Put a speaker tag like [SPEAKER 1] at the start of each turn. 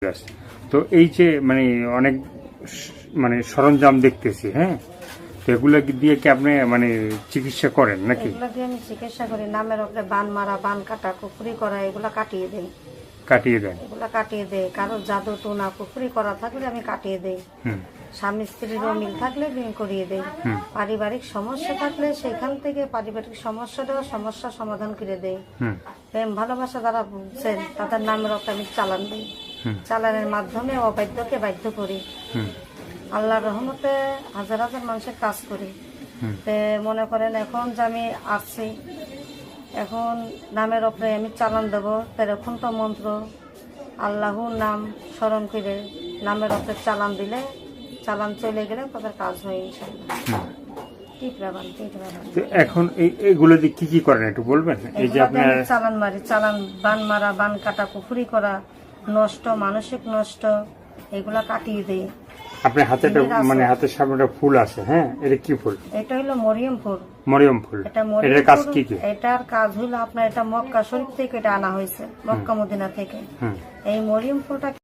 [SPEAKER 1] আছে। তো এই যে মানে অনেক মানে সরঞ্জাম দেখতেছি, হ্যাঁ, তো এগুলো দিয়ে কি আপনি মানে চিকিৎসা করেন নাকি?
[SPEAKER 2] এগুলা দিয়ে আমি চিকিৎসা করি। নামের ওপরে বান মারা, বান কাটা, কুফরি করা, এগুলা কাটিয়ে দেই।
[SPEAKER 1] কাটিয়ে দেন?
[SPEAKER 2] এগুলা কাটিয়ে দেই। কারো জাদু টোনা কুফরি করা থাকলে আমি কাটিয়ে দেই। স্বামী স্ত্রীর মিল থাকলে বিয়ে করিয়ে দেই। পারিবারিক সমস্যা থাকলে সেখান থেকে পারিবারিক সমস্যা সমাধান করে দেই। প্রেম ভালোবাসা যারা বুঝছেন তাদের নামের ওপরে আমি চালান দিই। চালানের মাধ্যমে অবাধ্যকে বাধ্য করি। আল্লাহর রহমতে হাজার হাজার মানুষের কাজ করি। মনে করেন এখন যে আমি আসছি, এখন নামের ওপরে আমি চালান দেবো, এখন তো মন্ত্র আল্লাহর নাম স্মরণ করে নামের ওপরে চালান দিলে, চালান চলে গেলে তাদের কাজ হয় ইনশাআল্লাহ।
[SPEAKER 1] এখন এইগুলো দিয়ে কি কি করেন একটু বলবেন? এই যে আপনি
[SPEAKER 2] চালান মারি, চালান বান মারা, বান কাটা, কুফরি করা, নষ্ট মানসিক নষ্ট, এগুলা কাটিয়ে দেই।
[SPEAKER 1] আপনার হাতে মানে হাতের সামনে ফুল আছে, হ্যাঁ, এটা কি ফুল?
[SPEAKER 2] এটা হলো মরিয়ম ফুল।
[SPEAKER 1] মরিয়ম ফুল, এটার কাজ কি কি?
[SPEAKER 2] এটার কাজ হলো আপনার, এটা মক্কা শরীফ থেকে এটা আনা হয়েছে, মক্কা মদিনা থেকে। এই মরিয়ম ফুলটাকে